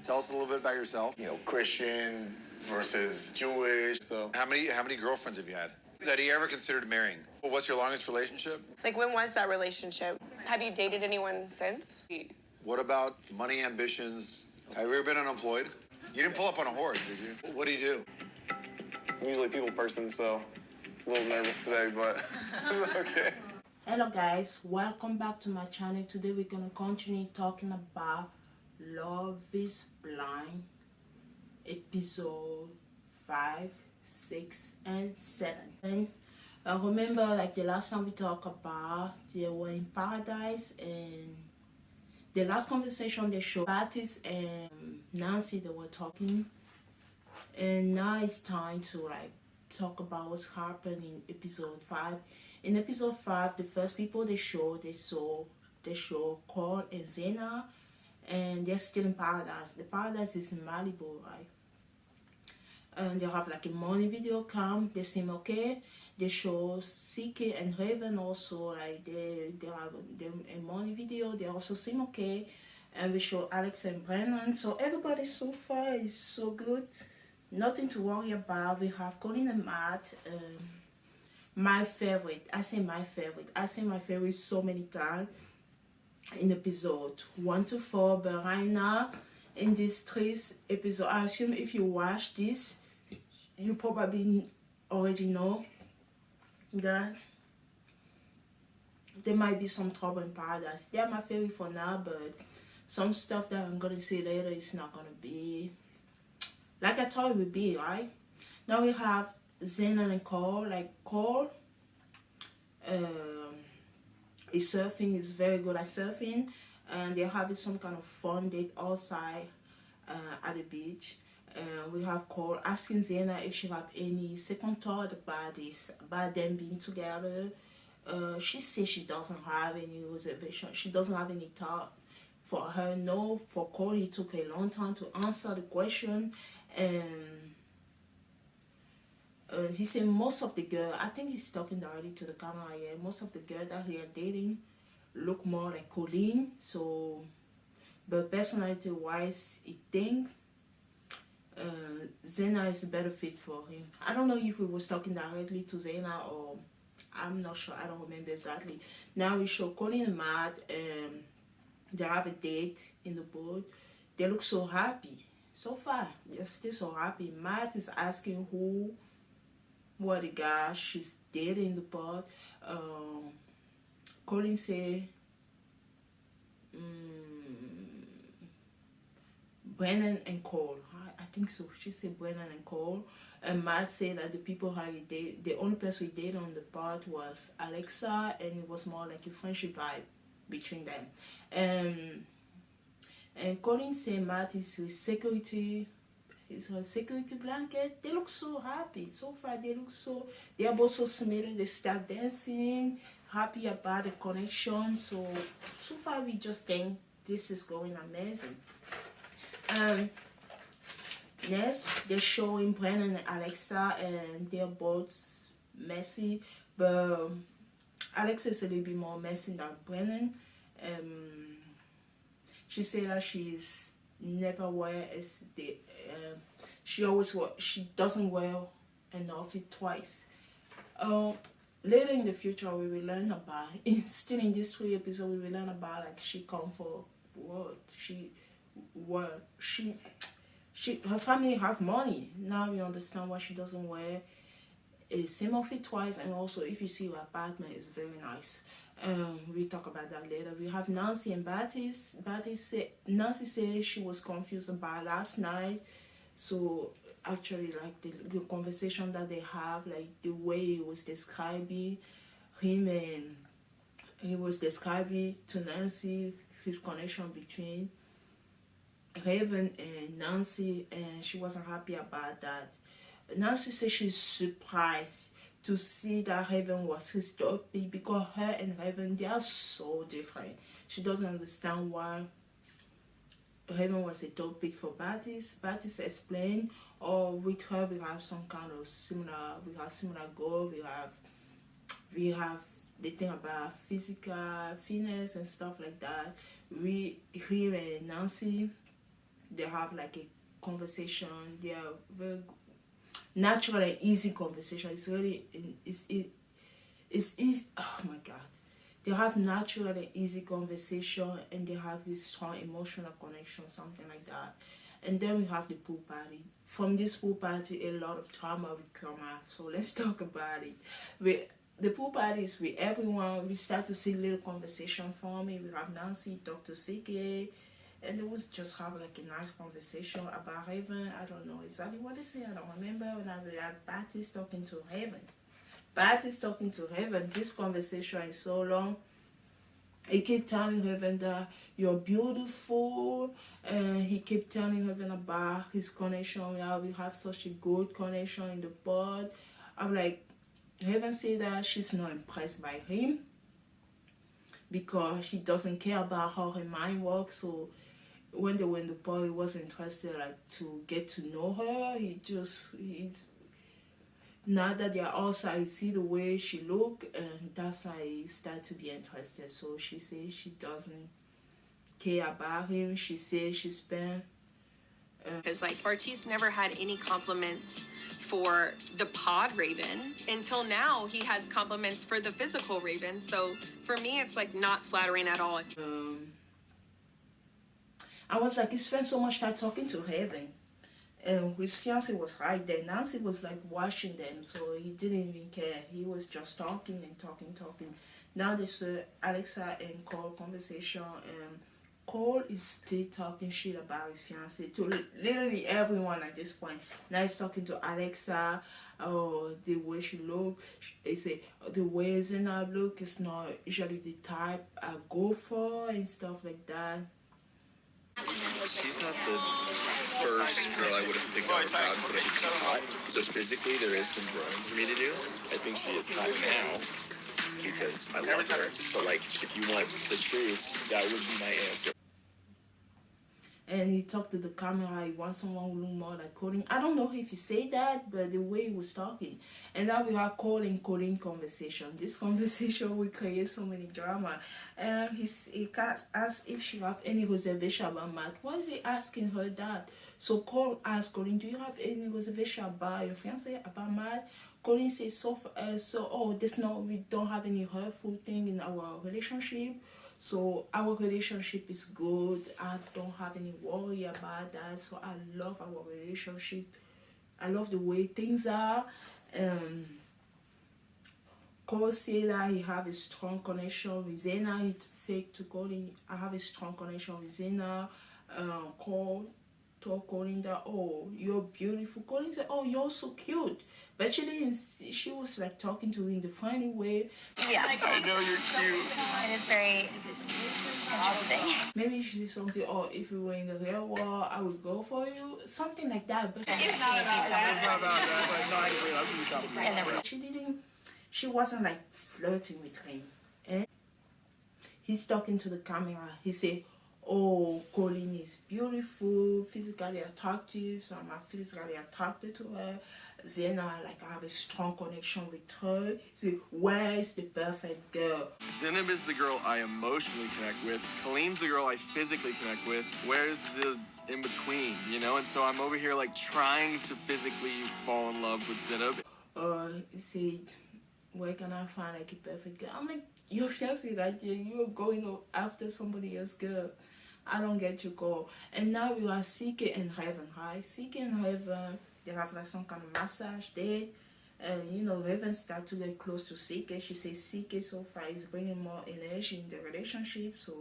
Tell us a little bit about yourself. Christian versus Jewish. So, how many girlfriends have you had? That he ever considered marrying? Well, what's your longest relationship? Like, when was that relationship? Have you dated anyone since? What about money ambitions? Have you ever been unemployed? You didn't pull up on a horse, did you? What do you do? I'm usually a people person, so a little nervous today, but it's okay. Hello guys, welcome back to my channel. Today we're gonna continue talking about Love is Blind, episode 5, 6, and 7. And remember, like the last time we talked about, they were in paradise, and the last conversation they showed Pilates and Nancy, they were talking, and now it's time to talk about what's happened in episode 5. In episode 5, the first people they show Cole and Zena, and they're still in paradise. The paradise is in Malibu, right? And they have like a morning video cam. They seem okay. They show CK and Raven also, like they have a morning video. They also seem okay. And we show Alex and Brennan. So everybody so far is so good. Nothing to worry about. We have Colin and Matt. My favorite. I say my favorite so many times in episode 1 to 4. But right now, in this 3 episode, I assume if you watch this, you probably already know that there might be some trouble in paradise. They are my favorite for now, but some stuff that I'm gonna say later is not gonna be like I thought it would be, right? Now we have Zena and Cole. Like Cole is surfing, is very good at surfing, and they're having some kind of fun date outside at the beach. We have Cole asking Zena if she have any second thought about this, about them being together. She says she doesn't have any reservation. She doesn't have any thought. For her, no. For Cole, it took a long time to answer the question. And he said most of the girl, I think he's talking directly to the camera here, most of the girls that he are dating look more like Colleen. So, but personality wise, I think Zena is a better fit for him. I don't know if we was talking directly to Zena or I'm not sure. I don't remember exactly. Now we show Colin and Matt. They have a date in the boat. They look so happy. So far, they're still so happy. Matt is asking who were the guys she's dating in the boat. Colin say Brennan and Cole. I think so. She said Brennan and Cole. And Matt said that the people he dated, the only person he dated on the boat was Alexa, and it was more like a friendship vibe between them. And Colin said Matt is his security. It's her security blanket. They look so happy. So far, they are both so similar. They start dancing, happy about the connection. So far, we just think this is going amazing. Next, they're showing Brennan and Alexa, and they're both messy. But Alexa is a little bit more messy than Brennan. She said that she's never wear as the she doesn't wear an outfit twice. Later in the future we will learn about, still in this 3 episode, we will learn about like she come for what her family have money. Now we understand why she doesn't wear a same outfit twice. And also, if you see her apartment is very nice. We talk about that later. We have Nancy and Baptiste. Nancy said she was confused about last night. So actually, like the conversation that they have, like the way he was describing him, and he was describing to Nancy his connection between Raven and Nancy, and she wasn't happy about that. Nancy said she's surprised to see that Raven was his topic, because her and Raven, they are so different. She doesn't understand why Raven was a topic for Baptiste. Baptiste explained, or with her we have some kind of similar goal. We have the thing about physical fitness and stuff like that. We and Nancy, they have like a conversation. They are very natural and easy conversation. It's really it's easy. Oh my God, they have natural and easy conversation, and they have this strong emotional connection, something like that. And then we have the pool party. From this pool party, a lot of trauma will come out. So let's talk about it. The pool party is with everyone. We start to see little conversation forming. We have Nancy talk to CK, and it was just have like a nice conversation about Heaven. I don't know exactly what they say. I don't remember. When I had Patty's talking to Heaven. Patty's talking to Heaven. This conversation is so long. He kept telling Heaven that you're beautiful, and he kept telling Heaven about his connection. Yeah, we have such a good connection in the pod. I'm like, Heaven said that she's not impressed by him because she doesn't care about how her mind works. So when they were in the pod, he wasn't interested like to get to know her. He's now that they're outside, he see the way she look, and that's how he start to be interested. So she says she doesn't care about him. She says she spent because like Bartiz never had any compliments for the pod Raven until now. He has compliments for the physical Raven. So for me, it's like not flattering at all. I was like, he spent so much time talking to Heaven, and his fiance was right there. Nancy was like watching them, so he didn't even care. He was just talking and talking. Now there's Alexa and Cole conversation, and Cole is still talking shit about his fiance to literally everyone at this point. Now he's talking to Alexa, the way she look. He say the way Zena look is not usually the type I go for and stuff like that. She's not the first girl I would have picked out of the crowd and said I think she's hot. So physically, there is some growing for me to do. I think she is hot now because I love her. But like, if you want the truth, that would be my answer. And he talked to the camera. He wants someone who look more like Colin. I don't know if he said that, but the way he was talking. And now we have Colin conversation. This conversation will create so many drama. And he asked if she have any reservation about Matt. Why is he asking her that? So Cole asked Colin, do you have any reservation about your fiance, about Matt? Colin says, we don't have any hurtful thing in our relationship. So our relationship is good. I don't have any worry about that. So I love our relationship. I love the way things are. Cole said that he have a strong connection with Zena. He said to Colin, I have a strong connection with Zena. Cole told Colin that, oh, you're beautiful. Colin said, oh, you're so cute. But she didn't. She was like talking to him in the funny way. Yeah. I know you're cute. It is very interesting. Maybe she said something, oh, if we were in the real world, I would go for you. Something like that. But she wasn't like flirting with him. And he's talking to the camera. He said, oh, Colin is beautiful, physically attractive, so I'm physically attracted to her. Zena, like, I have a strong connection with her. So where is the perfect girl? Zenab is the girl I emotionally connect with. Colleen's the girl I physically connect with. Where's the in-between, you know? And so I'm over here, like, trying to physically fall in love with Zenab. He said, where can I find, like, a perfect girl? I'm like, your fiancé right here, you're going after somebody else's girl. I don't get your call. And now we are CK and Heaven, right? CK and Heaven, they have like some kind of massage date. And you know, Heaven start to get close to CK. She says CK so far is bringing more energy in the relationship. So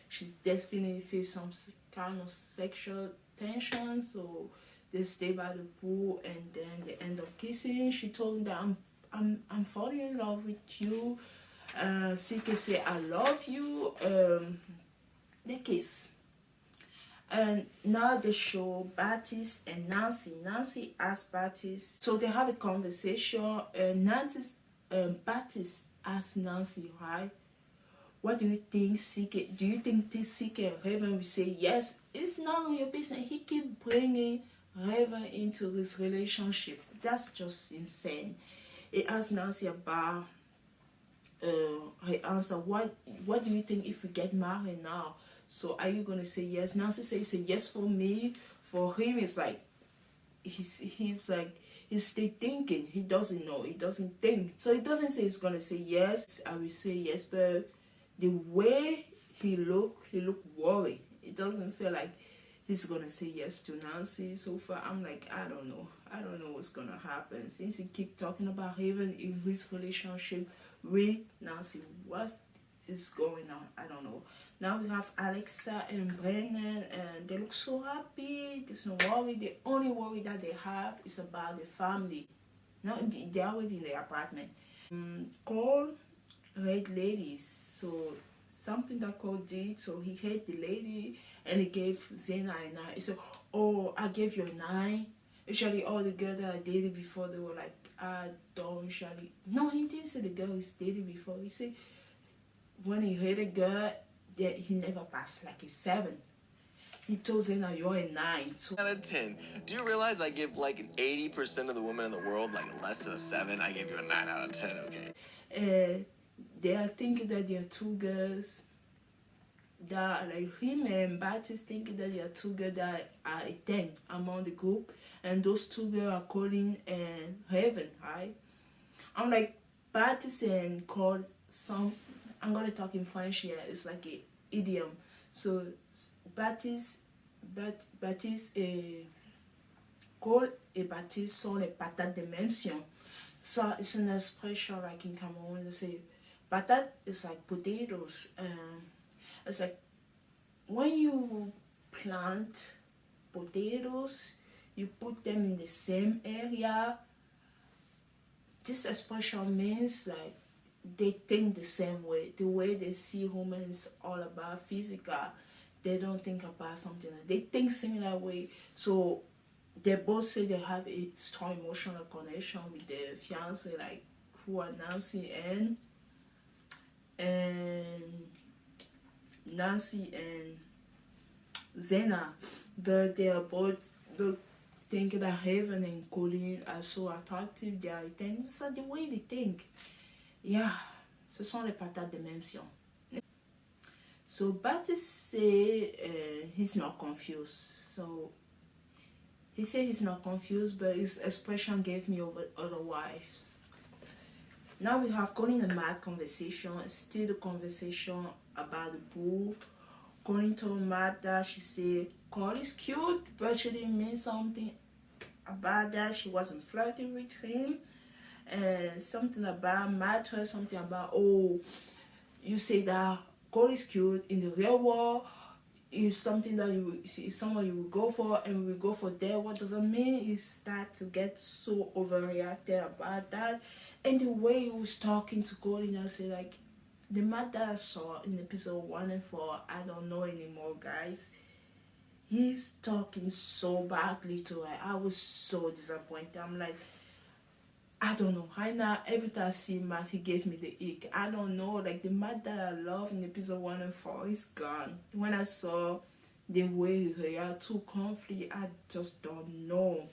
she's definitely feel some kind of sexual tension. So they stay by the pool and then they end up kissing. She told him that I'm falling in love with you. CK say I love you. They kiss. And now they show Baptiste and Nancy. Nancy asks Baptiste, so they have a conversation. Baptiste asks Nancy, right? What do you think, CK? Do you think this CK and Raven will say yes? It's none of your business. He keep bringing Raven into this relationship. That's just insane. He asked Nancy about her answer. What do you think if we get married now? So are you gonna say yes? Nancy says yes for me. For him, it's like he's like he's still thinking. He doesn't know. He doesn't think. So he doesn't say he's gonna say yes. I will say yes, but the way he look worried. It doesn't feel like he's gonna say yes to Nancy. So far, I'm like, I don't know. I don't know what's gonna happen. Since he keep talking about even in his relationship with Nancy, what is going on? I don't know. Now we have Alexa and Brennan, and they look so happy. There's no worry. The only worry that they have is about the family. Now they're already in the apartment. Cole hate ladies, so something that Cole did, so he hate the lady and he gave Zena a 9. He said, oh, I gave you a 9. Usually all the girls that I dated before, they were like, I don't usually. No, he didn't say the girl he's dated before. He said when he hate a girl, that he never passed like a 7. He told Zena, you're a 9. So Out of 10. Do you realize I give like 80% of the women in the world like less than a 7? I gave you a 9 out of 10, okay? They are thinking that there are 2 girls that like him and Baptist thinking that there are 2 girls that are a 10 among the group, and those 2 girls are calling and Heaven, right? I'm like, Baptist and called some. I'm gonna talk in French here. It's like a idiom. So Baptiste Cole et Baptiste sont les patates de mention. So it's an expression like in Cameroon they say patate is like potatoes. It's like when you plant potatoes, you put them in the same area. This expression means like they think the same way. The way they see humans all about physical. They don't think about something like they think similar way. So they both say they have a strong emotional connection with their fiance, like who are Nancy and Zena, but they are both thinking that Heaven and Colleen are so attractive. They are things the way they think. Yeah, ce sont les patates de mention. So Baptiste say he's not confused. So he said he's not confused, but his expression gave me otherwise. Now we have Colin and Matt conversation. Still the conversation about the pool. Colin told Matt that she said Cole is cute, but she didn't mean something about that. She wasn't flirting with him. And something about Matt heard something about, oh, you say that Cole is cute in the real world. It's something that is someone you will go for and we will go for there. What does it mean? You start to get so overreacted about that. And the way he was talking to Colin, I say like, the Matt that I saw in episode 1 and 4, I don't know anymore, guys. He's talking so badly to her. I was so disappointed. I'm like, I don't know. Right now, every time I see Matt, he gave me the ick. I don't know. Like, the Matt that I love in episode 1 and 4 is gone. When I saw the way he reacted to conflict, I just don't know.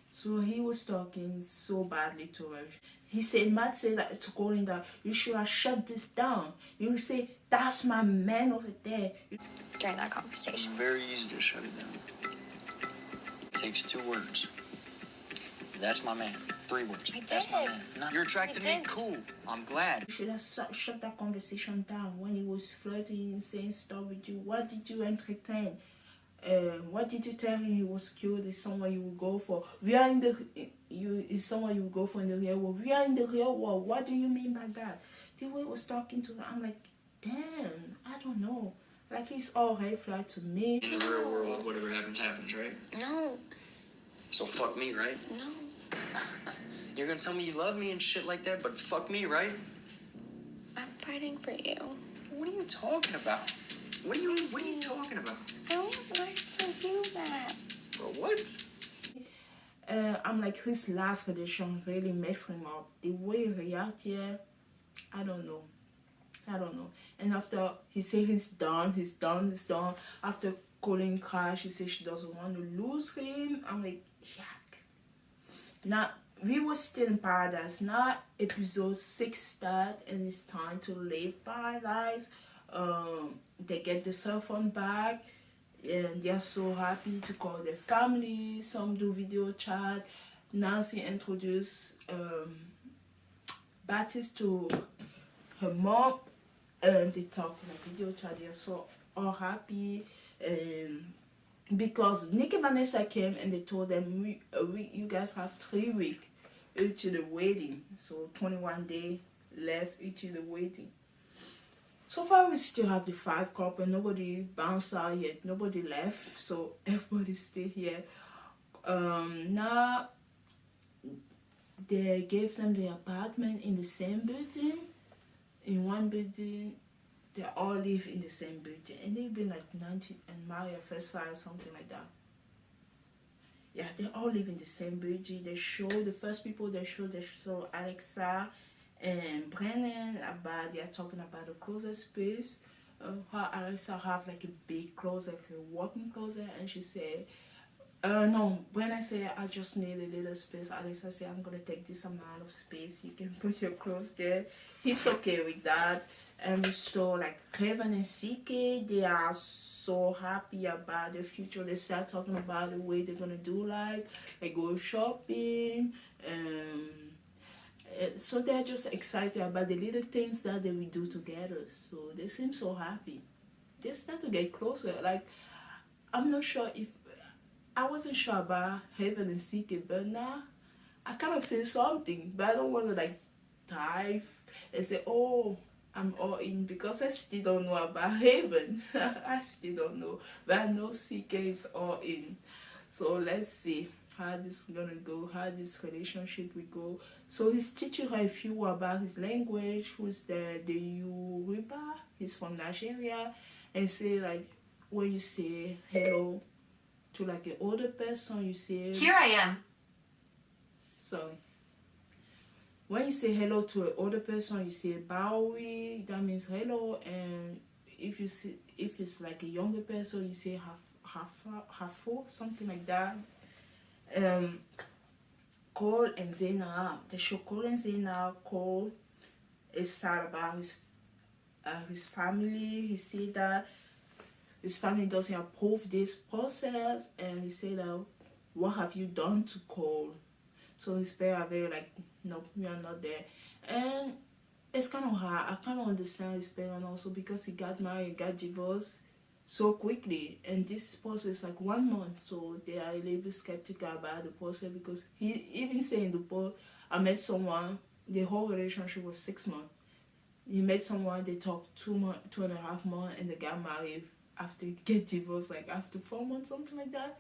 So he was talking so badly to her. He said, Matt said that to Colin that you should have shut this down. You say, that's my man over there. During that conversation. It's very easy to shut it down. It takes 2 words. That's my man. 3 words. That's my man. No, you're attracted to me? Cool. I'm glad. You should have shut that conversation down when he was flirting and saying stuff with you. What did you entertain? What did you tell him he was cute? Is someone you will go for? Is someone you will go for in the real world? We are in the real world. What do you mean by that? The way he was talking to her, I'm like, damn, I don't know. Like he's all red flag to me. In the real world, whatever happens, happens, right? No. So fuck me, right? No. You're gonna tell me you love me and shit like that, but fuck me, right? I'm fighting for you. What are you talking about? What are you talking about? I want nice for you, Matt. For what? I'm like, his last condition really messed him up. The way he reacted, I don't know. And after he said he's done. After Colin crashed, she said she doesn't want to lose him. I'm like, yuck. Now, we were still in paradise. Now, episode 6 started and it's time to leave paradise. They get the cell phone back, and they're so happy to call their family. Some do video chat. Nancy introduced Baptiste to her mom, and they talk in a video chat. They're so all happy, because Nick and Vanessa came and they told them, you guys have 3 weeks each of the wedding, so 21 days left each of the wedding. So far we still have the 5 couple. Nobody bounced out yet, nobody left, so everybody's still here. Now they gave them the apartment in the same building, in one building. They all live in the same building, and they've been like 19 and married at first sight, something like that. Yeah, they all live in the same building. They show the first people they show Alexa and Brennan about, they're talking about the closet space. How Alexa have like a big closet, like a walk-in closet, and she said, no, Brennan said, I just need a little space. Alexa said, I'm gonna take this amount of space. You can put your clothes there. He's okay with that. And so like Kevin and CK, they are so happy about the future. They start talking about the way they're gonna do life, like go shopping, so they're just excited about the little things that they will do together. So they seem so happy. They start to get closer. Like, I'm not sure if, I wasn't sure about Heaven and CK, but now I kind of feel something, but I don't want to like dive and say, oh, I'm all in, because I still don't know about Heaven. I still don't know, but I know CK is all in. So let's see how this is gonna go, how this relationship will go. So he's teaching her a few about his language, who's the Yoruba. He's from Nigeria, and say like, when you say hello to like an older person, you say, here I am. Sorry. When you say hello to an older person, you say bawi, that means hello. And if it's like a younger person, you say hafo, something like that. Cole and Zena, the show Cole and Zena, Cole is sad about his family. He said that his family doesn't approve this process, and he said that, what have you done to Cole? So his parents are very like, no, we are not there. And it's kind of hard. I kind of understand his parents also, because he got married, got divorced so quickly, and this process is like 1 month, so they are a little bit skeptical about the process, because he even saying the post, I met someone, the whole relationship was 6 months. He met someone, they talked 2.5 months, and they got married after get divorced, like after 4 months, something like that.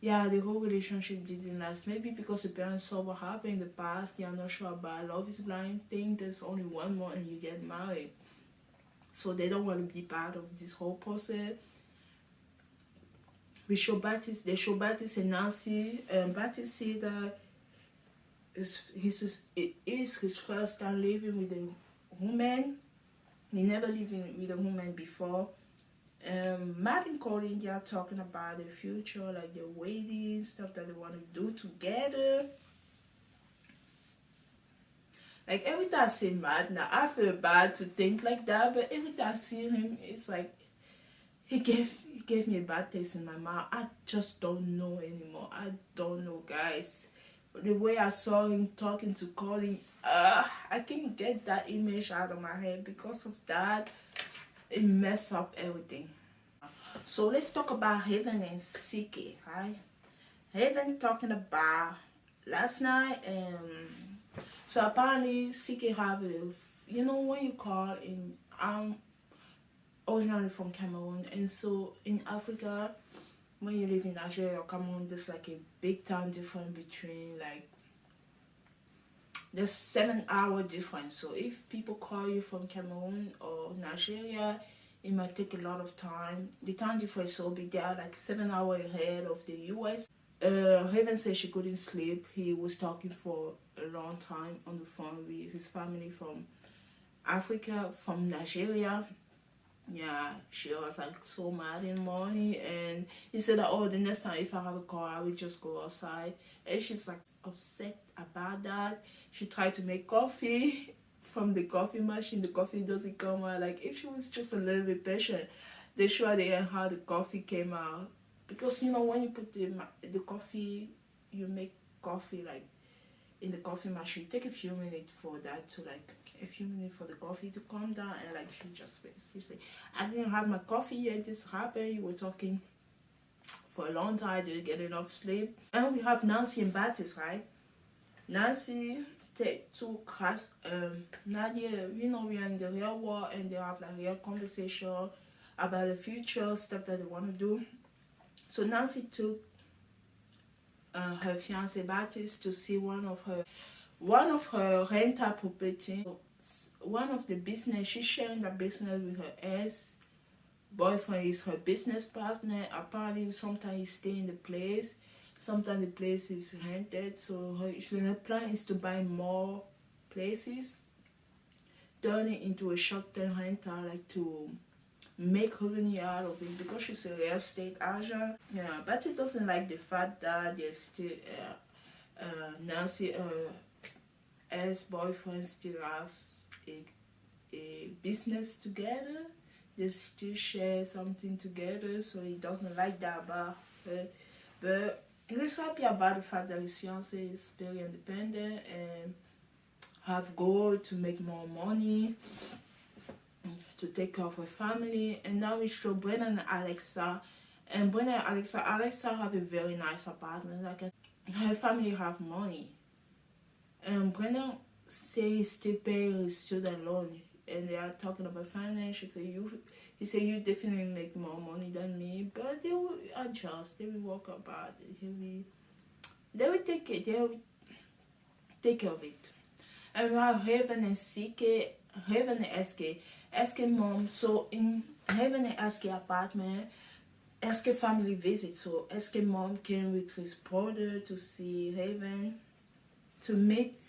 Yeah, the whole relationship didn't last. Maybe because the parents saw what happened in the past, they are not sure about love is blind thing. There's only 1 month and you get married. So they don't want to be part of this whole process. They show Baptiste and Nancy. Baptiste said that it is his first time living with a woman. He never lived with a woman before. Matt and Colin, they are talking about the future, like the wedding, stuff that they want to do together. Like every time I see Matt, now I feel bad to think like that, but every time I see him, it's like he gave me a bad taste in my mouth. I just don't know anymore. I don't know, guys. But the way I saw him talking to Colin, I can't get that image out of my head. Because of that, it messed up everything. So let's talk about Heaven and CK, right? Heaven talking about last night. So apparently CK have a, you know, when you call in, I'm originally from Cameroon, and so in Africa, when you live in Nigeria or Cameroon, there's like a big time difference between, like, there's 7-hour difference. So if people call you from Cameroon or Nigeria, it might take a lot of time. The time difference is so big. They are like 7 hours ahead of the US. Heaven said she couldn't sleep. He was talking for a long time on the phone with his family from Africa, from Nigeria. Yeah, she was like so mad in the morning, and he said that, oh, the next time if I have a car, I will just go outside. And she's like upset about that. She tried to make coffee from the coffee machine, the coffee doesn't come out. Like if she was just a little bit patient, they show at the end how the coffee came out. Because you know when you put the coffee, you make coffee like in the coffee machine. Take a few minutes for that to like a few minutes for the coffee to calm down, and like she just basically say, I didn't have my coffee yet. This happened. You were talking for a long time. Didn't get enough sleep. And we have Nancy and Baptiste, right? Nancy take two class. Nadia, you know, we are in the real world, and they have like real conversation about the future stuff that they want to do. So Nancy took her fiance Baptiste to see one of her rental property. One of the business, she's sharing the business with her ex-boyfriend, is her business partner. Apparently sometimes he stay in the place, sometimes the place is rented. So her plan is to buy more places, turn it into a short-term rental, like to make revenue out of it, because she's a real estate agent. Yeah, but she doesn't like the fact that there's still Nancy, ex-boyfriend, still has a business together. They still share something together, so he doesn't like that about her. But he's happy about the fact that his fiance is very independent and have goal to make more money, to take care of her family. And now we show Brennan and Alexa. And Brennan and Alexa have a very nice apartment. Like her family have money. And Brennan say he's still paying his student loan. And they are talking about finance. He said you definitely make more money than me, but they will adjust. They will work about it. They will take care of it. And we have Raven and CK, Raven and SK. SK mom, so in Raven and SK apartment, SK family visit. So SK mom came with his brother to see Raven, to meet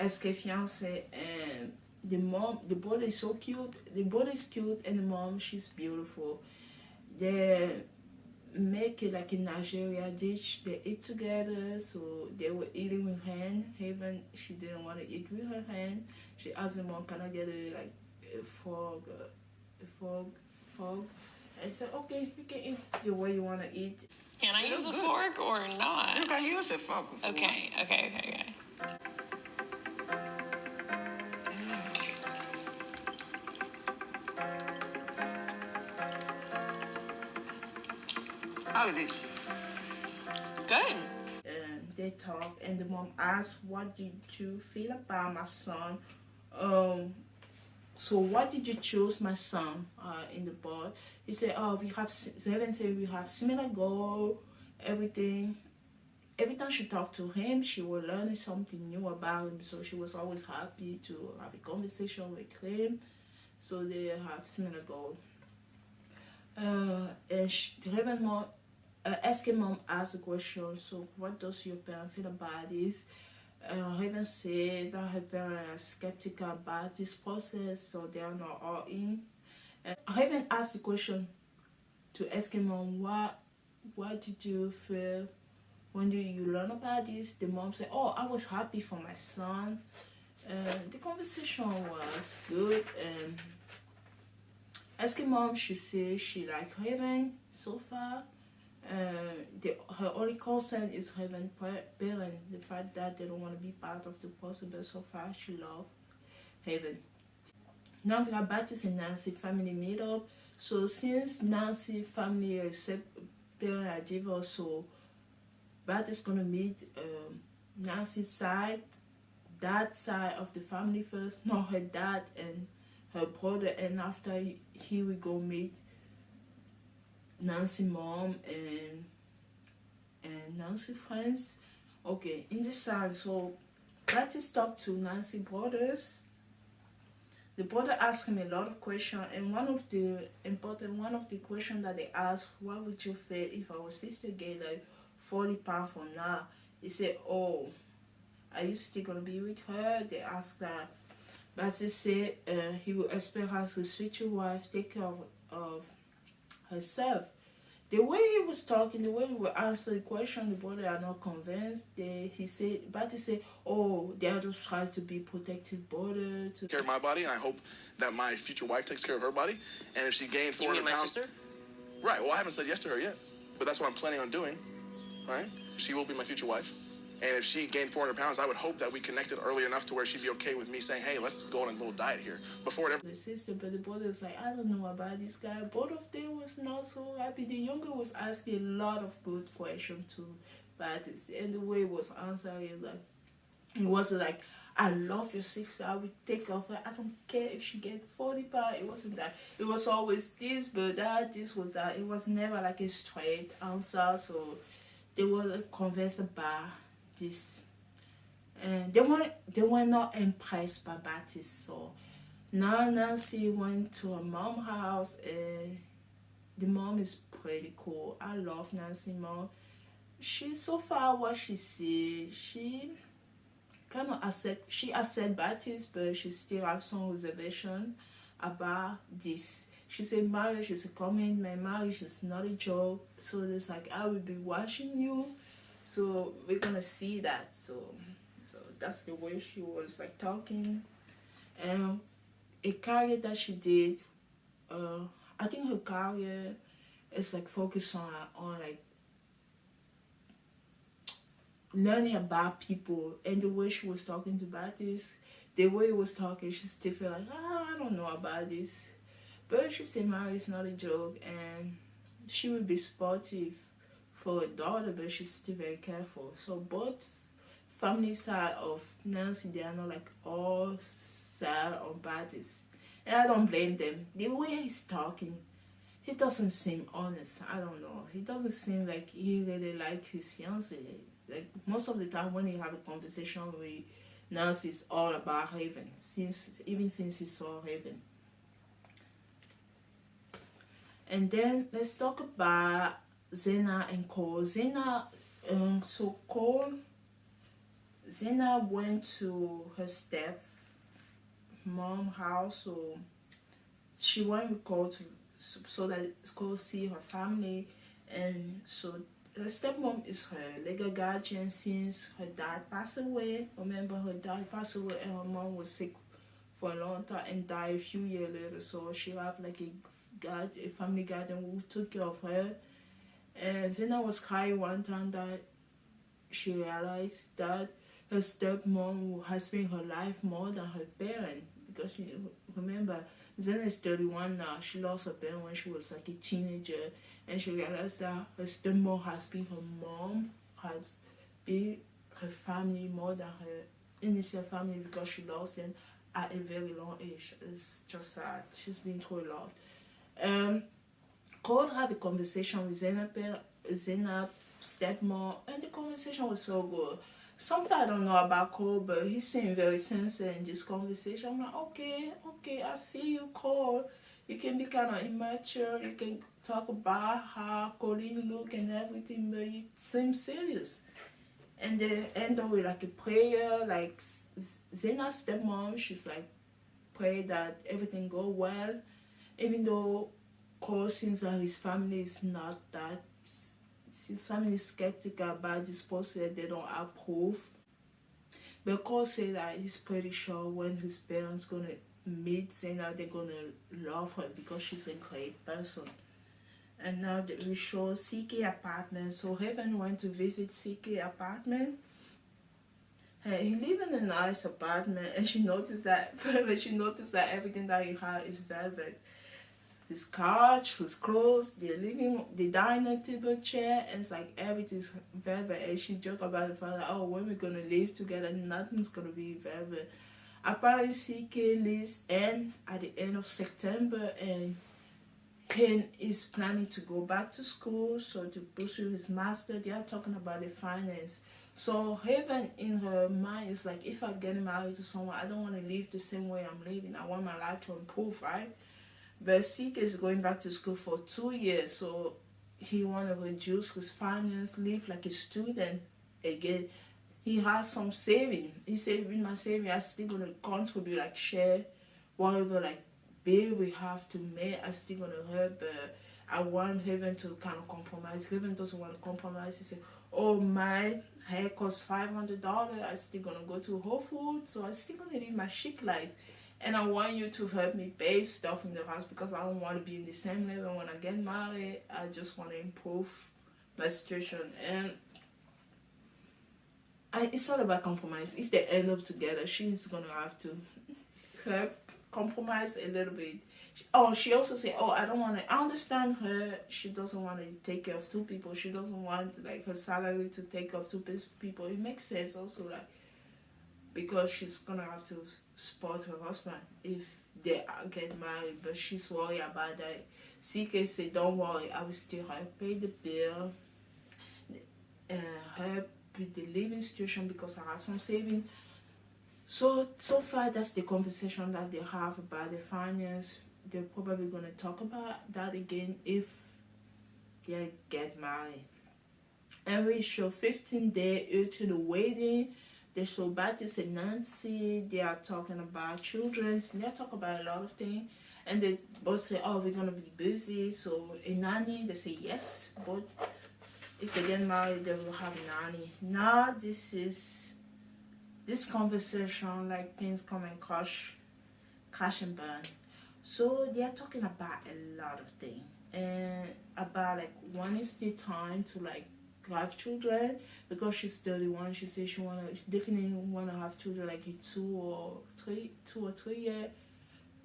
SK fiance. And the brother is so cute. The brother is cute, and the mom, she's beautiful. They make it like in Nigeria dish. They eat together, so they were eating with hand. Haven, she didn't want to eat with her hand. She asked the mom, can I get a fork? And I said, okay, you can eat the way you want to eat. Can I use a fork or not? You can use a fork. Okay. How it is? Good. And they talk, and the mom asked, what did you feel about my son? So what did you choose my son in the board? He said, Raven said we have similar goal, everything. Every time she talked to him, she was learning something new about him. So she was always happy to have a conversation with him. So they have similar goal. And Raven mom, SK mom asked a question. So what does your parent feel about this? Raven said that her parents are skeptical about this process, so they are not all in. Raven asked the question to SK mom, what did you feel when you learn about this? The mom said, oh, I was happy for my son. The conversation was good. SK mom, she said she liked Raven so far. Her only concern is Raven parent, the fact that they don't want to be part of the process, but so far she loves Raven. Now we have Baptiste and Nancy family meet up. So since Nancy family parent are divorced, so Baptiste gonna meet Nancy's side, that side of the family first, not her dad and her brother, and after he will go meet Nancy mom and Nancy friends. Okay, in this side, so Baptiste talked to Nancy brothers. The brother asked him a lot of questions, and one of the questions that they asked, what would you feel if our sister gained like 40 pounds from now? He said, oh, are you still gonna be with her? They asked that. Baptiste said he will expect her to switch your wife, take care of herself. the way he was talking, the way he would answer the question, the brother are not convinced. But he said, oh, they are just trying to be protective brother. To care of my body, and I hope that my future wife takes care of her body. And if she gained 400 pounds, right? Well, I haven't said yes to her yet, but that's what I'm planning on doing. Right? She will be my future wife. And if she gained 400 pounds, I would hope that we connected early enough to where she'd be okay with me saying, hey, let's go on a little diet here before it ever. The sister, but the brother is like, I don't know about this guy. Both of them was not so happy. The younger was asking a lot of good questions too, but and the way it was answering, it wasn't like, I love your sister, I would take off her. I don't care if she get 40 pounds. It wasn't that. It was always this, but that, this was that. It was never like a straight answer. So they were convinced about this, and they were not impressed by Baptiste. So now Nancy went to her mom's house, and the mom is pretty cool. I love Nancy mom. She, so far what she said, she kind of accept Baptiste, but she still has some reservation about this. She said marriage is a commitment, marriage is not a joke. So it's like, I will be watching you. So we're gonna see that. So that's the way she was like talking. And a career that she did, I think her career is like focused on like learning about people. And the way she was talking to Baptiste, the way he was talking, she still felt like, I don't know about this. But she said marriage is not a joke, and she will be sportive for her daughter, but she's still very careful. So both family side of Nancy, they are not like all sad on Baptiste. And I don't blame them. The way he's talking, he doesn't seem honest. I don't know. He doesn't seem like he really liked his fiancée. Like most of the time when he have a conversation with Nancy, it's all about Raven. Even since he saw Raven. And then let's talk about Zena and Cole. Zena went to her step-mom house, so she went with Cole so that Cole see her family. And so her stepmom is her legal guardian since her dad passed away. Remember, her dad passed away and her mom was sick for a long time and died a few years later. So she have like a family guardian who took care of her. And Zena was crying one time that she realized that her stepmom has been her life more than her parent. Because remember, Zena is 31 now. She lost her parent when she was like a teenager. And she realized that her stepmom has been her mom, has been her family more than her initial family, because she lost them at a very long age. It's just sad. She's been through a lot. Cole had a conversation with Zena stepmom, and the conversation was so good. Something I don't know about Cole, but he seemed very sincere in this conversation. I'm like, okay, I see you, Cole. You can be kind of immature. You can talk about how Colleen look and everything, but you seem serious. And they end up with like a prayer, like Zena's stepmom. She's like, pray that everything go well, even though Cole seems that his family is not that. His family is skeptical about this person, they don't approve. But Cole said that he's pretty sure when his parents gonna meet Zena, they're gonna love her because she's a great person. And now we show CK apartment. So Raven went to visit CK apartment. He live in a nice apartment, and she noticed that everything that he had is velvet. His couch, his clothes, the dining table, chair, and it's like everything's velvet. And she joked about the fact that, oh, when we're gonna live together, nothing's gonna be velvet. Apparently, CK leaves end at the end of September, and Ken is planning to go back to school, so to pursue his master. They are talking about the finance. So Raven in her mind is like, if I'm getting married to someone, I don't want to live the same way I'm living. I want my life to improve, right? But CK is going back to school for 2 years, so he want to reduce his finance, live like a student again. He has some saving. He said, with my saving, I'm still going to contribute, like share whatever like bill we have to make. I'm still going to help. I want Raven to kind of compromise. Raven doesn't want to compromise. He said, oh, my hair costs $500. I'm still going to go to Whole Foods, so I'm still going to live my chic life. And I want you to help me pay stuff in the house because I don't want to be in the same level when I get married. I just want to improve my situation. And it's all about compromise. If they end up together, she's going to have to help compromise a little bit. Oh, she also said, oh, I understand her. She doesn't want to take care of two people. She doesn't want like her salary to take care of two people. It makes sense also, like, because she's gonna have to support her husband if they get married. But she's worried about that. CK said, don't worry, I will still help pay the bill and help with the living situation because I have some savings. So far that's the conversation that they have about the finance. They're probably going to talk about that again if they get married. And we show 15 days to the wedding. They show Baptiste and Nancy. They are talking about children. They talk about a lot of things. And they both say, oh, we're going to be busy. So a nanny, they say yes. But if they get married, they will have a nanny. Now this conversation, like things come and crash and burn. So they are talking about a lot of things, and about like when is the time to like have children, because she's 31. She says she definitely wanna have children like in 2 or 3 years,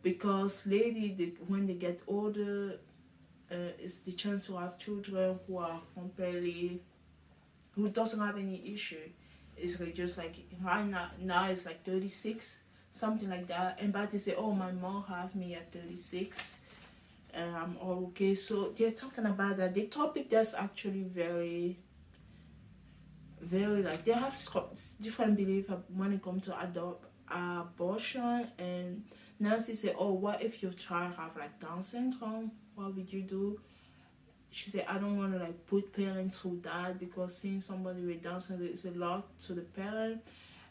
because when they get older, it's the chance to have children who doesn't have any issue. It's like just like right now it's like 36, something like that. And but they say, oh, my mom have me at 36, and I'm all okay. So they're talking about that. The topic that's actually very, very like they have different beliefs when it comes to abortion. And Nancy said, oh, what if your child have like Down syndrome? What would you do? She said, I don't want to like put parents through that, because seeing somebody with Down syndrome is a lot to the parent.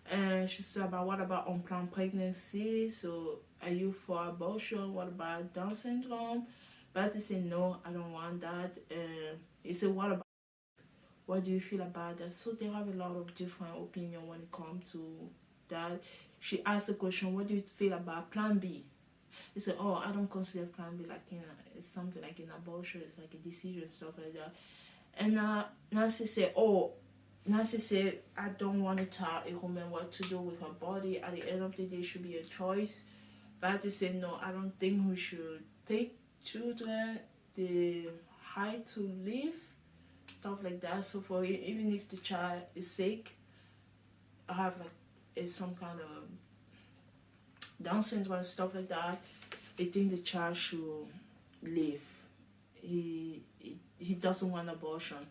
And she said, what about unplanned pregnancy? So are you for abortion? What about Down syndrome? But they said, no, I don't want that. And he said, what do you feel about that? So they have a lot of different opinions when it comes to that. She asked the question, what do you feel about Plan B? He said, oh, I don't consider Plan B like, it's something like an abortion. It's like a decision, stuff like that. And Nancy said, I don't want to tell a woman what to do with her body. At the end of the day, it should be a choice. But they said, no, I don't think we should take children the height to live, stuff like that. So for even if the child is sick, I have like some kind of Down syndrome, stuff like that, I think the child should live. He doesn't want abortion.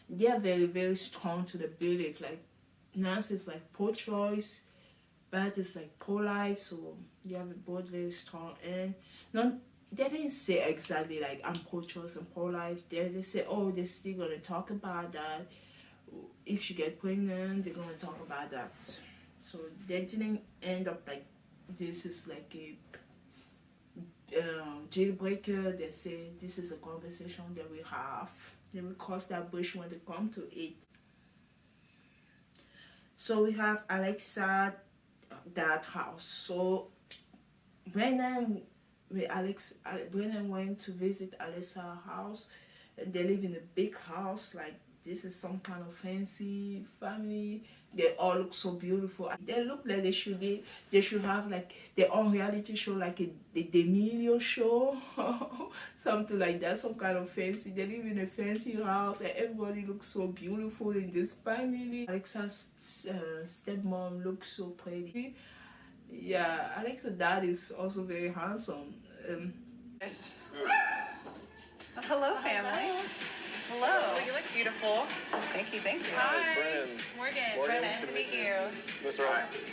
They are very, very strong to the belief. Like Nancy is like pro-choice, Beth is like pro-life. So they are both very strong. And they didn't say exactly like I'm pro-choice and pro-life. They say, oh, they're still gonna talk about that. If she get pregnant, they're gonna talk about that. So they didn't end up like this is like a jailbreaker. They say this is a conversation that we have. They will cross that bridge when they come to it. So we have Alexa, that house. So Brennan went to visit Alexa's house. They live in a big house, like this is some kind of fancy family. They all look so beautiful. They look like they should have like their own reality show, like the D'Amelio show, something like that, some kind of fancy. They live in a fancy house and everybody looks so beautiful in this family. Alexa's stepmom looks so pretty. Yeah, Alexa's dad is also very handsome. Hello, family. Hello. You look beautiful. Thank you, thank you. Hi. Brennan. Morgan. Morgan, Nice to meet you. Mr.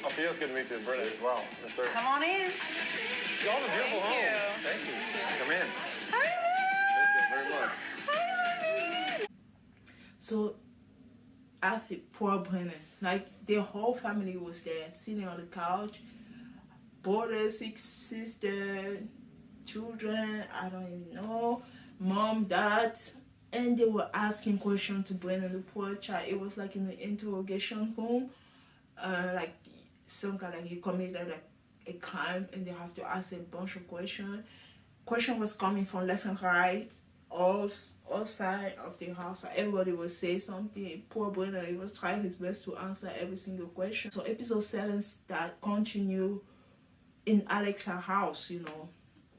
Alfia's good to meet you. Brennan as well. Yes, sir. Come on in. See all the beautiful Thank you. home. Thank you. Come in. Hi, Thank you very much. So I feel poor Brennan. Like their whole family was there, sitting on the couch. Brother, 6 sisters, children, I don't even know, mom, dad, and they were asking questions to Brandon, the poor child. It was like in the interrogation room, like some kind of like you committed like a crime, and they have to ask a bunch of questions. Question was coming from left and right, all sides of the house. Everybody would say something. Poor Brandon, he was trying his best to answer every single question. So episode 7 that continue in Alexa's house.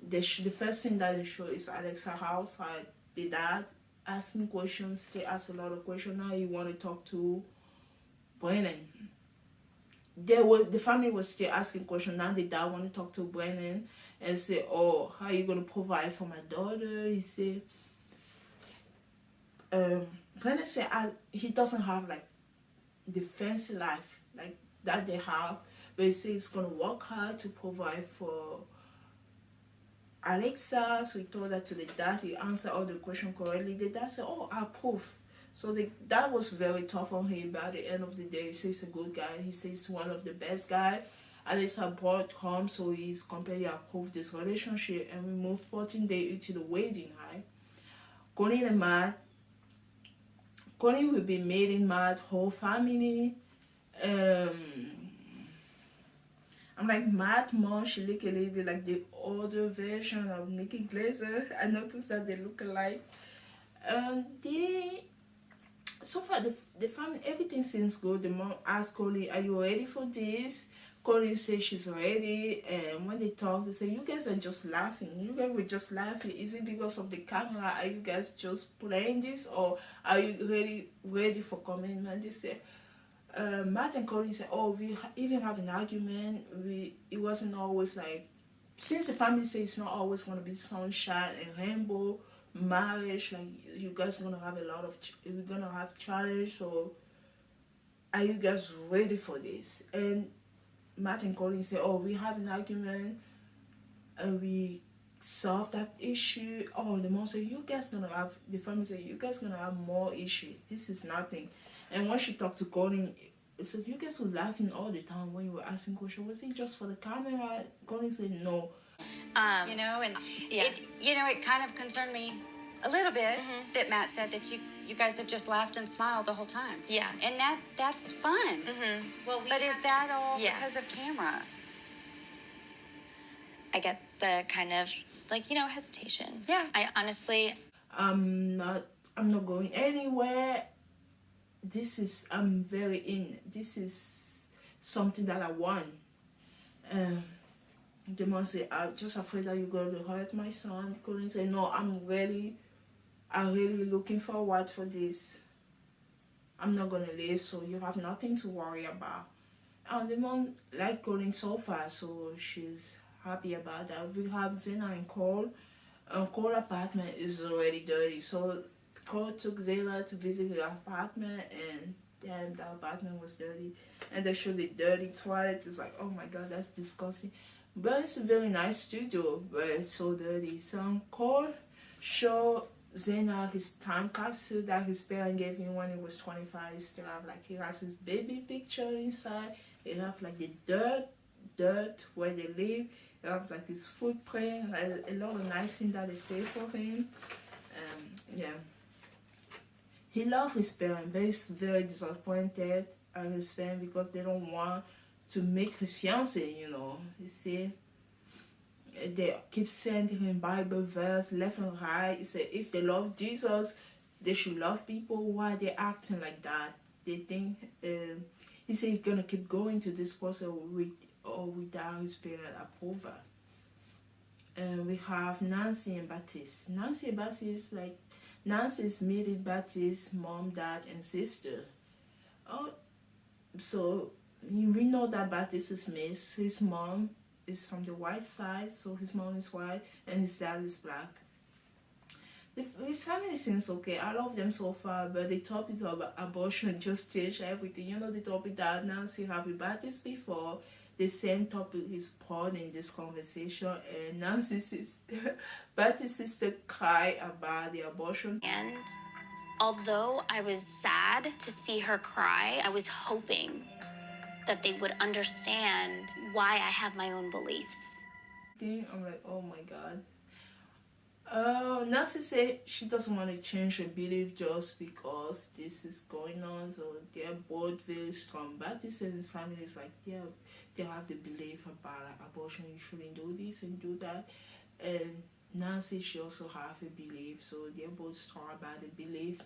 The first thing that they show is Alexa's house. Like the dad asking questions. They ask a lot of questions. Now he want to talk to Brandon. The family was still asking questions. Now the dad want to talk to Brandon and say, "Oh, how are you gonna provide for my daughter?" He said, Brandon said he doesn't have like the fancy life like that they have, but he said he's gonna work hard to provide for Alexa. So he told that to the dad. He answered all the questions correctly. The dad said, "Oh, I approve." So that was very tough on him. But at the end of the day, he says he's a good guy. He says he's one of the best guys. Alexa brought home, so he's completely approved this relationship. And we moved 14 days into the wedding, right? Colin and Matt. Colin will be meeting Matt's whole family. I'm like, Matt mom, she look a little bit like the older version of Nikki Glazer. I noticed that they look alike. So far, the family, everything seems good. The mom asked Colin, "Are you ready for this?" Colin says she's ready. And when they talk, they say, "You guys are just laughing. You guys were just laughing. Is it because of the camera? Are you guys just playing this? Or are you really ready for commitment?" They say, Matt and Colin said, "Oh, we even have an argument. It wasn't always like, since the family says it's not always going to be sunshine and rainbow marriage, like you guys are going to have we're going to have challenge, so are you guys ready for this?" And Matt and Colin said, "Oh, we had an argument and we solved that issue." Oh, the mom said, the family said, "You guys going to have more issues. This is nothing." And when she talked to Colin, so "You guys were laughing all the time when you were asking questions. Was it just for the camera?" Colin said, "No." And it kind of concerned me a little bit that Matt said that you guys have just laughed and smiled the whole time. Yeah. And that's fun. Well, But is that all because of camera? I get the kind of hesitations. Yeah. I honestly, I'm not going anywhere. I'm very in. This is something that I want. The mom said, "I'm just afraid that you're going to hurt my son." Colin said, "No, I'm really looking forward for this. I'm not going to leave, so you have nothing to worry about." And the mom liked Colin so far, so she's happy about that. We have Zena and Cole. Cole's apartment is already dirty, so Cole took Zena to visit her apartment, and then the apartment was dirty. And they showed the dirty toilet. It's like, oh my god, that's disgusting. But it's a very nice studio, but it's so dirty. So Cole showed Zena his time capsule that his parents gave him when he was 25. He still have he has his baby picture inside. He have the dirt where they live. He have his footprint, a lot of nice things that they say for him. He loves his parents, but he's very disappointed at his parents because they don't want to meet his fiancée, You see, they keep sending him Bible verse left and right. He said if they love Jesus, they should love people. Why they acting like that? They think he said he's gonna keep going to this person with or without his parents' approval. And we have Nancy and Baptiste. Nancy and Baptiste Nancy's meeting Baptiste's mom, dad, and sister. Oh, so we know that Baptiste is mixed. His mom is from the white side, so his mom is white, and his dad is black. His family seems okay. I love them so far, but the topic of abortion just changed everything. The topic that Nancy had with Baptiste before, the same topic is brought in this conversation, and Baptiste's sister cried about the abortion. and although I was sad to see her cry, I was hoping that they would understand why I have my own beliefs. I'm like, oh my god. Nancy said she doesn't want to change her belief just because this is going on. So they're both very strong. Baptist and his family is like, they have the belief about like abortion, you shouldn't do this and do that. And Nancy, she also have a belief. So they're both strong about the belief.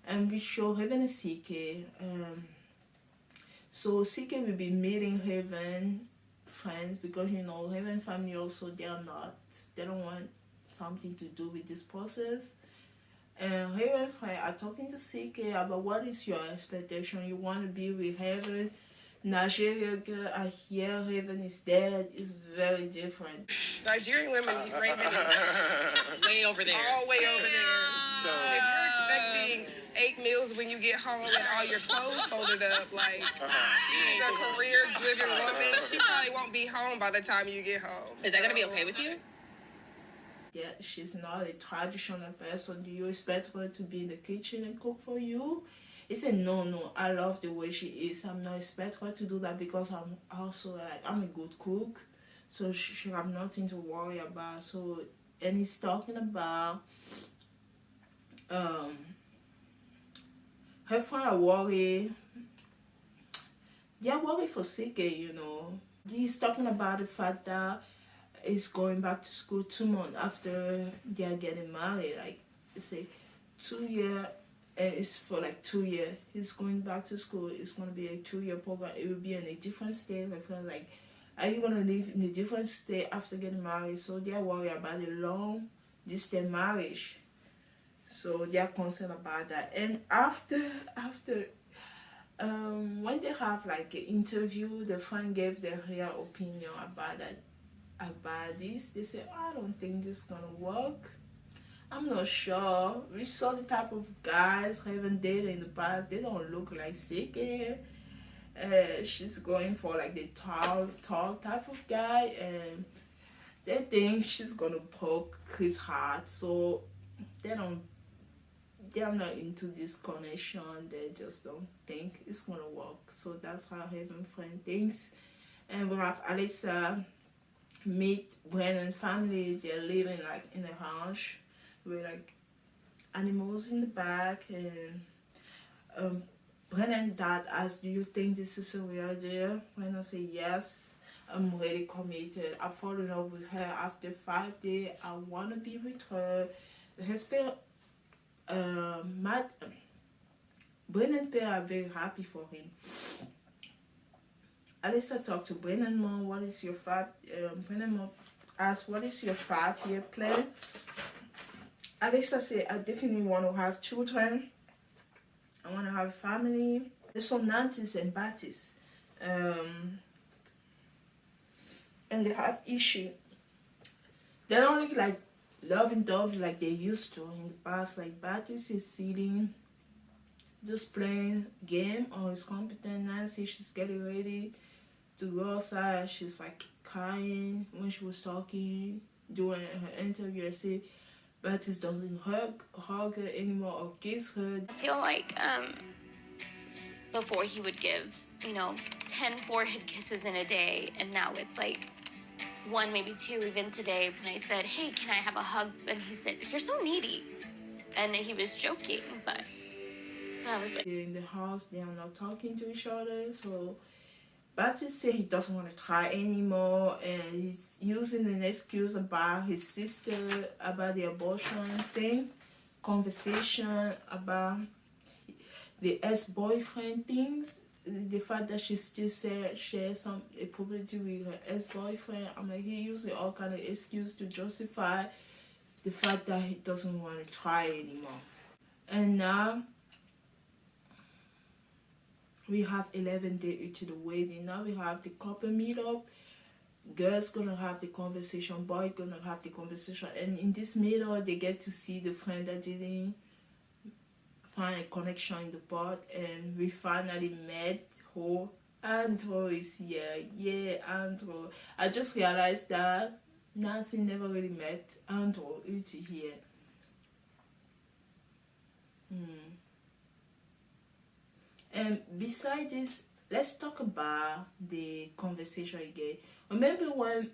And we show Heaven and CK. So CK will be meeting Heaven friends because Heaven family also they don't want something to do with this process. And Heaven friends are talking to CK about what is your expectation. You want to be with Heaven. Nigeria girl, I hear Heaven is dead. It's very different. Nigerian women, raven is way over there. All way over there. So if you're expecting 8 meals when you get home and all your clothes folded up, like she's a career-driven woman, she probably won't be home by the time you get home. Is that gonna be okay with you? Yeah, she's not a traditional person. Do you expect her to be in the kitchen and cook for you? He said, no, I love the way she is. I'm not expect her to do that because I'm also I'm a good cook. So she have nothing to worry about. So, and he's talking about her friend are worried. They're worried for CK, He's talking about the fact that he's going back to school 2 months after they're getting married. Like, say 2 years. It's for 2 years. He's going back to school. It's going to be a 2-year program. It will be in a different state. I feel like, are you going to live in a different state after getting married? So they're worried about a long distance marriage. So they're concerned about that. And after when they have an interview, the friend gave their real opinion about this. They say, I don't think this is going to work. I'm not sure. We saw the type of guys Raven dated in the past. They don't look like CK. She's going for the tall type of guy, and they think she's gonna poke his heart. So they're not into this connection. They just don't think it's gonna work. So that's how Raven friend thinks. And we have Alyssa meet Brennan's family. They're living in a house with animals in the back, and Brennan dad asked, do you think this is a real deal? Brennan said, yes, I'm really committed. I fall in love with her after 5 days. I want to be with her. The husband, Brennan parents are very happy for him. Alyssa talked to Brennan mom, Brennan mom asked, what is your 5-year plan? Alyssa said, I definitely want to have children. I want to have a family. There's some Nantes and Baptists. And they have issue. They don't look like love and dove like they used to in the past. Baptist is sitting, just playing game on his computer. Nancy, she's getting ready to go outside. She's crying when she was talking during her interview. I said, Baptist doesn't hug her anymore or kiss her. I feel like before he would give, 10 forehead kisses in a day, and now it's 1, maybe 2, even today when I said, hey, can I have a hug? And he said, you're so needy. And he was joking, but I was they're in the house, they are not talking to each other, so Baptist said he doesn't want to try anymore, and he's using an excuse about his sister, about the abortion thing, conversation about the ex-boyfriend things, the fact that she still shares a property with her ex-boyfriend. He using all kind of excuse to justify the fact that he doesn't want to try anymore. And now we have 11 days to the wedding. Now we have the couple meetup. Girls gonna have the conversation, boy gonna have the conversation. And in this meetup, they get to see the friend that didn't find a connection in the pot. And we finally met her. Andrew is here. Yeah, Andrew. I just realized that Nancy never really met Andrew. It's here. And besides this, let's talk about the conversation again. Remember when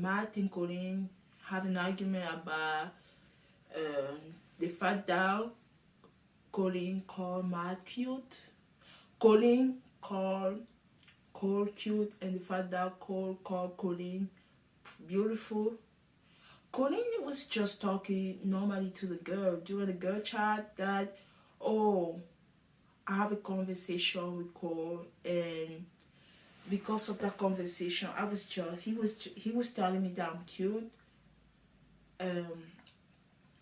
Matt and Colleen have an argument about the fact that Colin called Matt cute. Colin called Cole cute, and the fact that Cole called Colin beautiful. Colin was just talking normally to the girl during the girl chat that, oh, I have a conversation with Cole, and because of that conversation, he was telling me that I'm cute.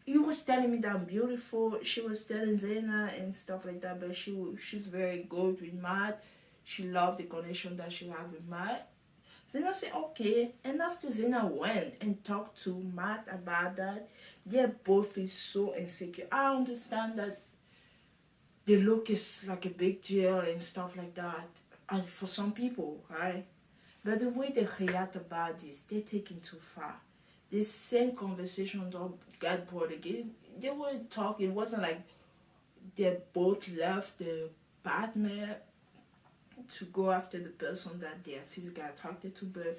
He was telling me that I'm beautiful. She was telling Zena and stuff like that, but she's very good with Matt. She loved the connection that she had with Matt. Zena said, okay. And after Zena went and talked to Matt about that, they both feel so insecure. I understand that the look is like a big deal and stuff like that, and for some people, right? But the way they react about this, they take it too far. This same conversation got brought again. They were talking. It wasn't like they both left the partner to go after the person that they are physically attracted to. But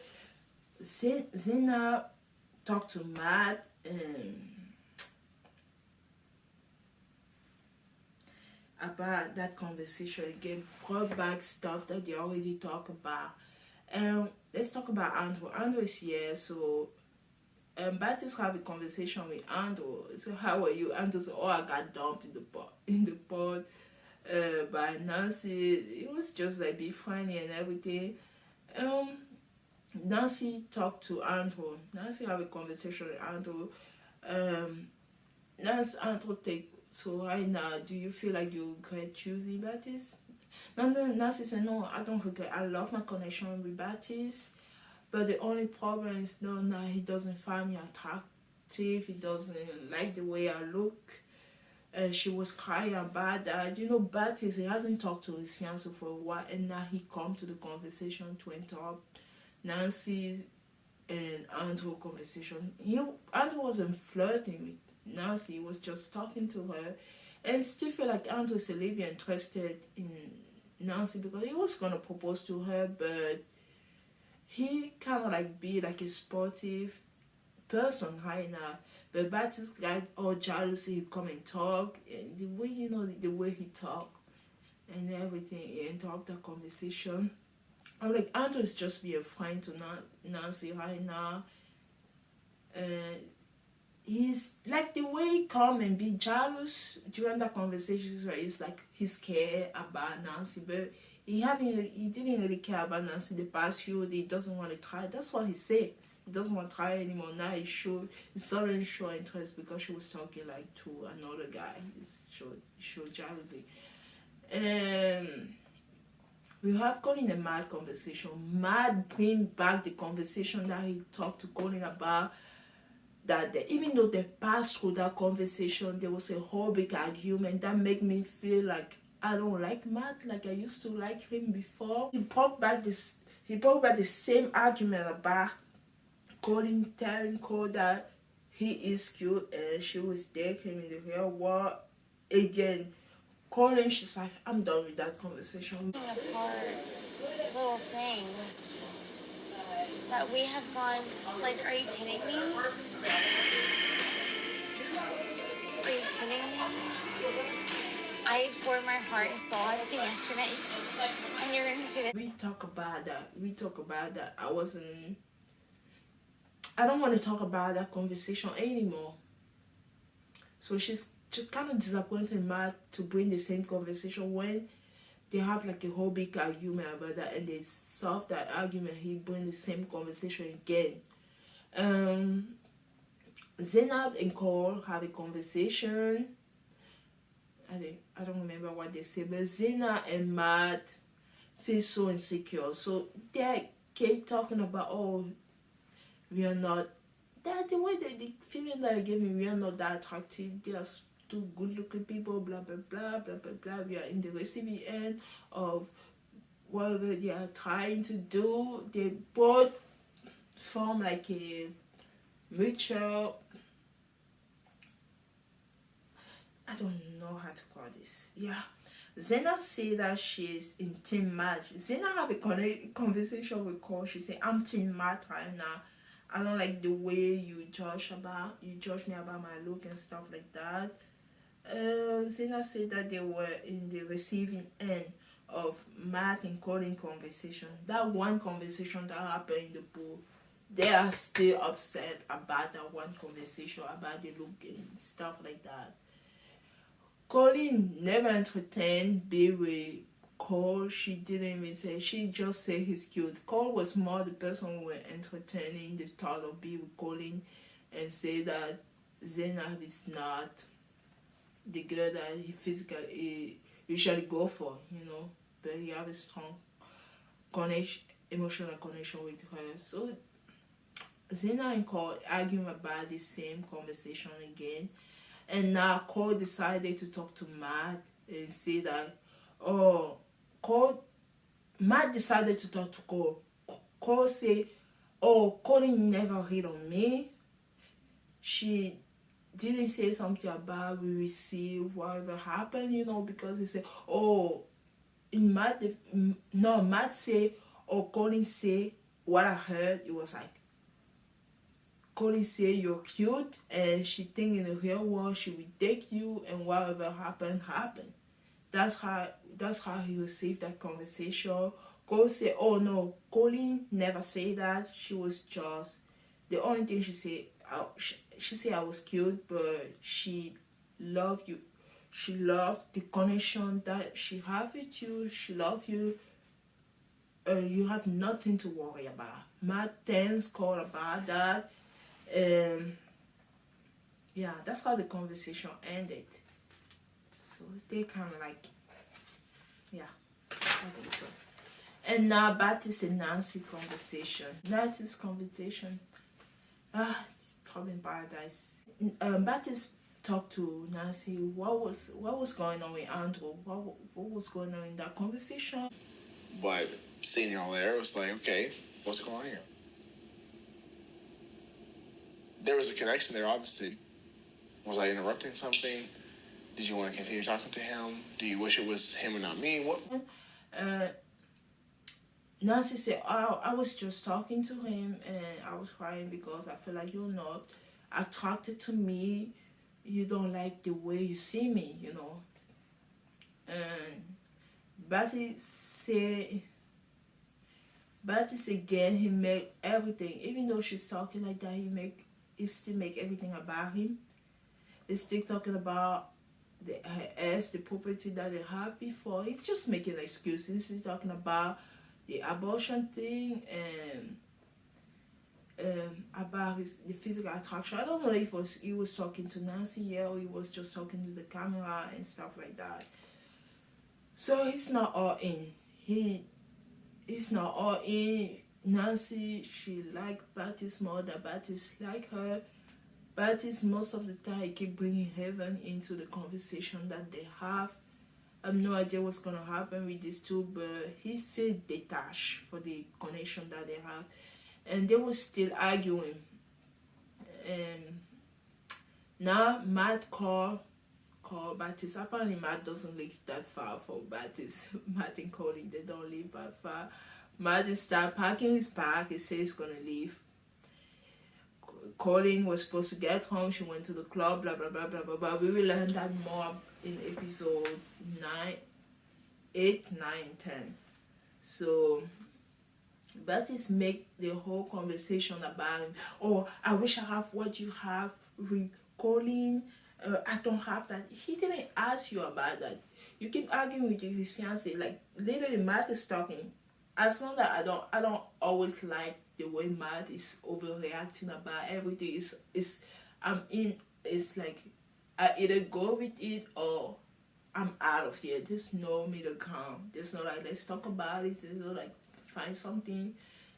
Zena talked to Matt about that conversation again, brought back stuff that they already talked about. Let's talk about Andrew. Andrew is here, so Baptist have a conversation with Andrew. So how are you? Andrew said, oh, I got dumped in the pod by Nancy. It was just like be funny and everything. Nancy talked to Andrew. Nancy have a conversation with Andrew. Andrew take, so right now, do you feel like you regret choosing Baptist? Nancy said, no, I don't regret. I love my connection with Baptist. But the only problem is now he doesn't find me attractive. He doesn't like the way I look. She was crying about that. You know, Baptist, he hasn't talked to his fiancée for a while, and now he come to the conversation to interrupt Nancy's and Andrew conversation. Andrew wasn't flirting with Nancy. He was just talking to her. And I still feel like Andrew is a little bit interested in Nancy because he was going to propose to her, but he kind of like be like a sportive person right now. But Baptist got all jealousy. He come and talk, and the way, you know, the way he talk and everything, he interrupt that conversation. I'm like, Andrew is just be a friend to Nancy right now. And he's like the way he come and be jealous during that conversation where it's like he's scared about Nancy, but he didn't really care about Nancy the past few days. He doesn't want to try. That's what he said. He doesn't want to try anymore. Now he suddenly showed interest because she was talking like to another guy. He showed jealousy. And we have Colin and Matt conversation. Matt bring back the conversation that he talked to Colin about, that even though they passed through that conversation, there was a whole big argument that made me feel like I don't like Matt like I used to like him before. He brought back the same argument about Colin telling Cole that he is cute and she was dating him in the real world. Again, Colin, she's like, I'm done with that conversation. Apart little things that we have gone, like, are you kidding me? Are you kidding me? I poured my heart and soul out to you yesterday, and you're gonna do it. We talk about that. I don't want to talk about that conversation anymore. So she's just kind of disappointed Matt to bring the same conversation when they have like a whole big argument about that, and they solve that argument. He bring the same conversation again. Zainab and Cole have a conversation. I don't remember what they say, but Zainab and Matt feel so insecure. So they keep talking about, oh, we are not that, the way the feeling that I gave me, we are not that attractive. They are two good looking people, blah blah blah blah blah blah. We are in the receiving end of whatever they are trying to do. They both form like a mutual, I don't know how to call this. Yeah. Zena say that she's in Team Matt. Zena have a conversation with Cole. She say, I'm Team Matt right now. I don't like the way you judge me about my look and stuff like that. Zena said that they were in the receiving end of Matt and Colin conversation. That one conversation that happened in the pool, they are still upset about that one conversation, about the look and stuff like that. Colin never entertained B with Cole. She didn't even say, she just said he's cute. Cole was more the person who were entertaining the thought of B with Colin and say that Zainab is not the girl that he physically usually go for, but he have a strong connection, emotional connection with her. So Zena and Cole arguing about the same conversation again, and now Cole decided to talk to Matt and say that, Matt decided to talk to Cole. Cole say, Colin never hit on me. She didn't say something about we will see whatever happened, because he said, Matt say, Colin say, what I heard, it was like, Colin say you're cute, and she think in the real world she will take you, and whatever happened. That's how he received that conversation. Cole say, oh no, Colin never say that. She was just, the only thing she said, she said I was cute, but she loved you. She loved the connection that she have with you. She loved you. You have nothing to worry about. Matt thanks Cole about that. Yeah, that's how the conversation ended. So they kind of like, yeah, I think so. And now Baptiste and Nancy conversation. Nancy's conversation. It's trouble in paradise. Baptiste talked to Nancy. What was going on with Andrew? What was going on in that conversation? But seeing y'all there, it was like, okay, what's going on here? There was a connection there, obviously. Was I interrupting something? Did you want to continue talking to him? Do you wish it was him and not me? What? Nancy said, I was just talking to him and I was crying because I feel like you're not attracted to me. You don't like the way you see me, And Baptiste again, he make everything, even though she's talking like that, he still make everything about him. He's still talking about her ass, the property that they have before. He's just making excuses. He's talking about the abortion thing and about the physical attraction. I don't know if he was talking to Nancy or he was just talking to the camera and stuff like that. So he's not all in. He's not all in. Nancy, she like Baptiste more than Baptiste like her. Baptiste, most of the time, he keep bringing heaven into the conversation that they have. I have no idea what's going to happen with these two, but he feel detached for the connection that they have. And they were still arguing. And now Matt called Baptiste. Apparently Matt doesn't live that far from Baptiste. Matt and Colin, they don't live that far. Matt started packing his bag. He says he's going to leave. Colin was supposed to get home. She went to the club, blah, blah, blah, blah, blah, blah. We will learn that more in episode 8, 9, and 10. So, Baptiste make the whole conversation about him. Oh, I wish I have what you have with Colin. I don't have that. He didn't ask you about that. You keep arguing with his fiance. Like, literally, Matt is talking. As long as I don't always like the way Matt is overreacting about everything. It's like I either go with it or I'm out of here. There's no middle ground. There's no like let's talk about it. There's no like find something.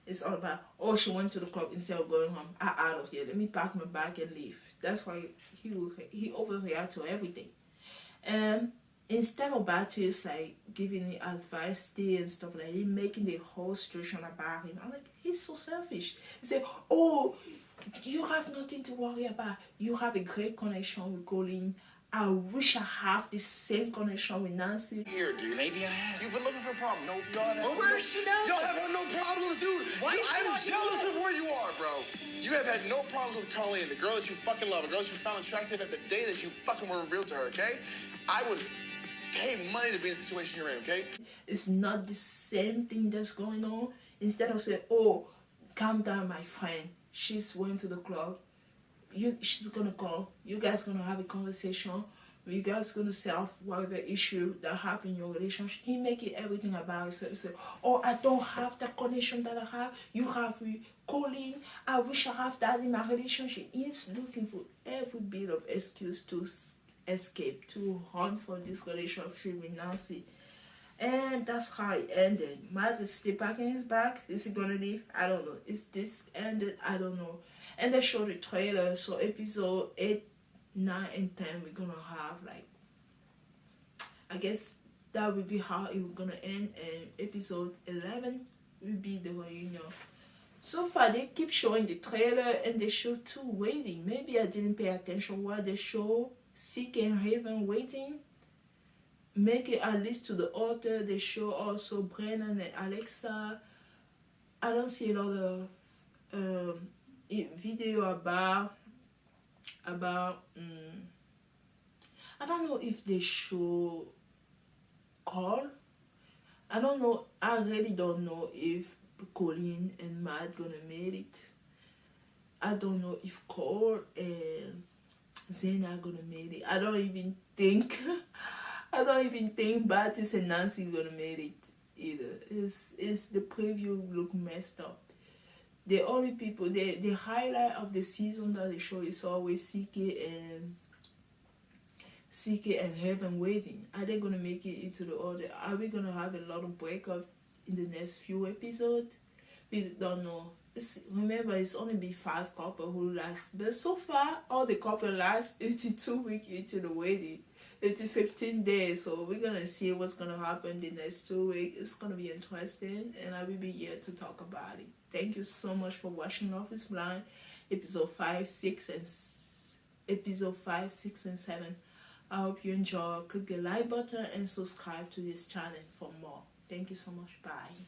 It's all about she went to the club instead of going home. I'm out of here. Let me pack my bag and leave. That's why he overreacts to everything. And instead of Baptiste like giving the advice and stuff like he making the whole situation about him. I'm like, he's so selfish. He said, you have nothing to worry about. You have a great connection with Colin. I wish I have the same connection with Nancy. Here, dude. Maybe I have. You've been looking for a problem. Nope, y'all have. Well, where is she now? Y'all have had no problems, dude. I'm jealous of where you are, bro. You have had no problems with Carlene, the girl that you fucking love, a girl that you found attractive at the day that you fucking were revealed to her, okay? I would pay money to be in the situation you're in, okay? It's not the same thing that's going on. Instead of saying, oh, calm down, my friend. She's went to the club. She's gonna call. You guys gonna have a conversation. You guys gonna solve whatever issue that happened in your relationship. He make it everything about himself. So, oh, I don't have that connection that I have. You have with Colleen. I wish I have that in my relationship. He's looking for every bit of excuse to escape, to run from this relationship with Nancy. And that's how it ended. Matt is still packing his bag. Is he gonna leave? I don't know. Is this ended? I don't know. And they showed the trailer. So episode 8, 9, and 10, we're gonna have like, I guess that will be how it will gonna end. And episode 11 will be the reunion. So far they keep showing the trailer and they show 2 waiting. Maybe I didn't pay attention while they show Sick and Raven waiting. Make it at least to the author. They show also Brennan and Alexa. I don't see a lot of video about I don't know if they show Carl. I don't know. I really don't know if Colleen and Matt gonna make it. I don't know if Carl and Zena gonna make it. I don't even think Baptiste and Nancy gonna make it either. It's the preview look messed up. The only people, the highlight of the season that they show is always CK and Heaven waiting. Are they gonna make it into the order? Are we gonna have a lot of breakup in the next few episodes? We don't know. Remember, it's only been 5 couples who last, but so far all the couple last 82 weeks into the waiting. It's 15 days, so we're gonna see what's gonna happen the next 2 weeks. It's gonna be interesting, and I will be here to talk about it. Thank you so much for watching Love is Blind, episode 5, 6, and 7. I hope you enjoy. Click the like button and subscribe to this channel for more. Thank you so much. Bye.